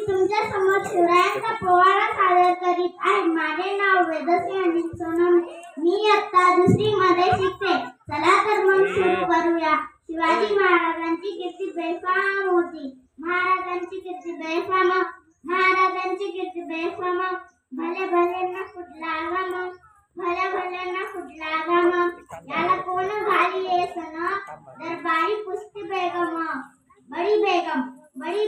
तुमच्या समोर शिवरायांचा पोवाडा सादर करीत आहे. माझे नाव वेदश्री अनिल सोनवणे. मी इयत्ता 2री मध्ये शिकते. चला तर मग सुरू करूया. शिवाजी महाराजांची कीर्ती बेफाम होती. महाराजांची कीर्ती बेफाम, महाराजांची कीर्ती बेफाम. भले भले ना कुठला गम, भले भले ना कुठला गम. याला कोण घाली सन, दरबारी पुसती बेगम. बडी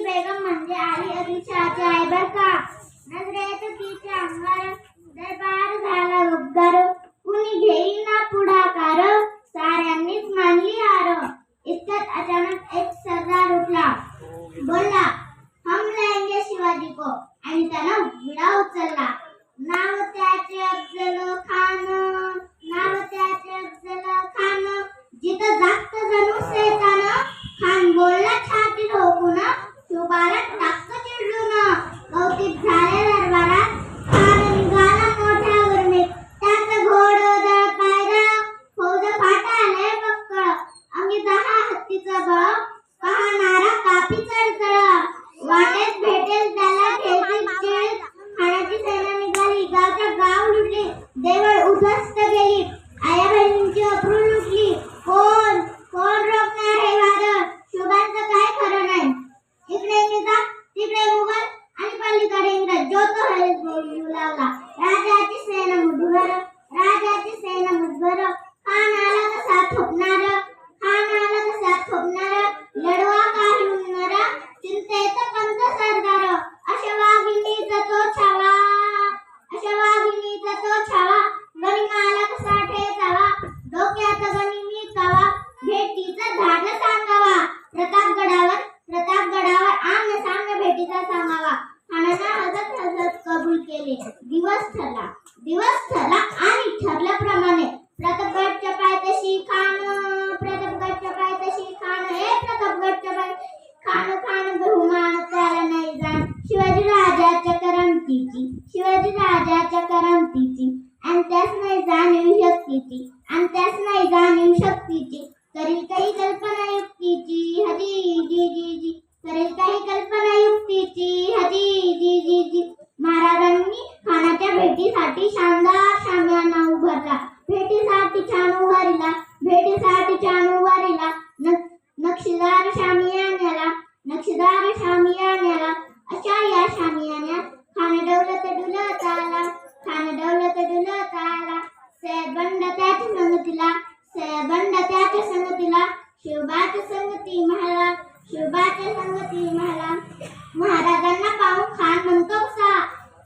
बेगम म्हणजे आली आदिलशहाची आई बर का. नजरेत तिच्या अंगार दरबार झाला गब्बर. कुणी घेईल ना पुढाकार, साऱ्यांनीच मानली हार. इतक्यात अचानक एक सरदार उठला, बोलला हम लाएंगे शिवाजी को, आणि त्यानं विडा उचलला. नाव त्याचे अफजल खान, नाव त्याचे अफजल खान. जिथं जास्त जणू सैतान, खान बोलला छाती ठोकून, शिवबाला टाक चिडून. कौतिक झाले दरबारात, खान निघाला मोठ्या गरमीत. त्याचं घोडं दळ पायदळ, फौज फाटाले बक्कळ. अंगी 10 हत्तीचं बळ, पाहणारा कापी चढतळ. वाटेत भेटेल त्याला खेळती चिळीत, खाण्याची सेना निघाली. गावच्या गाव लुटली, देवळ उद्ध्वस्त गेली. आया बहिणींची अब्रू लुटली. कोण रोखणार हे वादळ, शिवबांचं काय खरं नाही. इकडे निजाम, तिकडे मुघल, आणि पलीकडे इंग्रज. जो तो हळद बोलू लागला. राजाची सेना मुठभर, राजाची सेना मुठभर. खान आला कसा थोपणार, खान आला कसा थोपणार. लढवा काही उन्नर, चिंतेत पंत सरदार. अशा वाघिणीचा तो छावा, अशा वाघिणीचा तो छावा. गनिमाला कसा ठेचावा, डोक्यात गनिमी कावा. भेटीचा धाड सांगावा, प्रतापगडावर आम्न साम्य भेटीचा सांगावा. खानानं हसत कबूल केले. दिवस ठरला आणि ठरल्याप्रमाणे प्रतापगडच्या पायथ्याशी खान, प्रतापगडच्या पायथ्याशी खान. हे प्रतापगडच्या पायथ्याशी खान, खान बहुमान त्याला नाही जाण. शिवाजी राजाच्या करमतीची, आणि त्यास नाही जाणीव शक्तीची, आणि त्यास नाही जाणीव शक्तीची. करील काही कल्पना युक्तीची, हजी जी जी जी. करेल काही कल्पना युक्तीची, हजी जी जी जी. महाराजांनी खानाच्या भेटीसाठी शानदार शामियाना उभारला. भेटीसाठी छान उभारिला, भेटीसाठी छान उभारिला. नक्षीदार शामियान्याला. अशा या शामियान्यात खान डौलत डुलत आला, खान डौलत डुलत आला. सैबंड त्याच्या संगतीला, सैबंड त्याच्या संगतीला. शिवबाच्या संगती महाला, शिवबाच्या संगती महाला. महाराजांना पाहून खान म्हणतो कसा,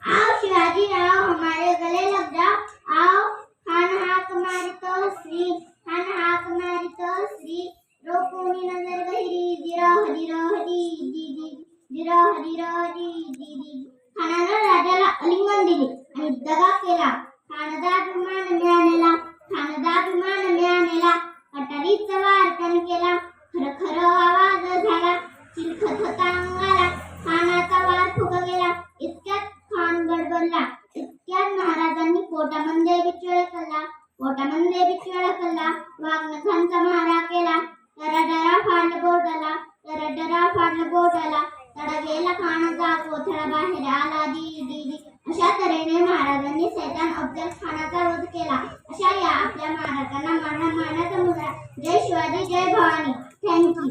आओ शिवाजी आओ, हमारे गले लग जाओ. आओ. खान हाक मारितो श्री, खान हाक मारितो श्री. रोखोनी नजर गहिरी, जिरह जिरह जी जी जी, जिरह जिरह जी जी जी. खानानं राजाला आलिंगन दिले आणि दगा केला. खानदाभिमान मिळालेला, खानदाभिमान मिळालेला. कटारीचा वार त्याने केला. खर आवाज झाला, चिलखत होता अंगाला. खानाचा वार फुक गेला. इतक्यात खान गडबडला. इतक्यात महाराजांनी पोटामध्ये बिचळ कल्ला, पोटामध्ये बिचळ कल्ला. वाघनखांचा मारा केला. डरा फाडलं बोटाला, डरा फाडलं बोटाला. तडा गेला खानाचा, कोथळा बाहेर आला दी दी दी. अशा तऱ्हेने महाराजांनी सैतान अफजल खानाचा वध केला. अशा या आपल्या महाराजांना मानाचा मुद्रा. जय शिवाजी, जय भवानी. थँक्यू.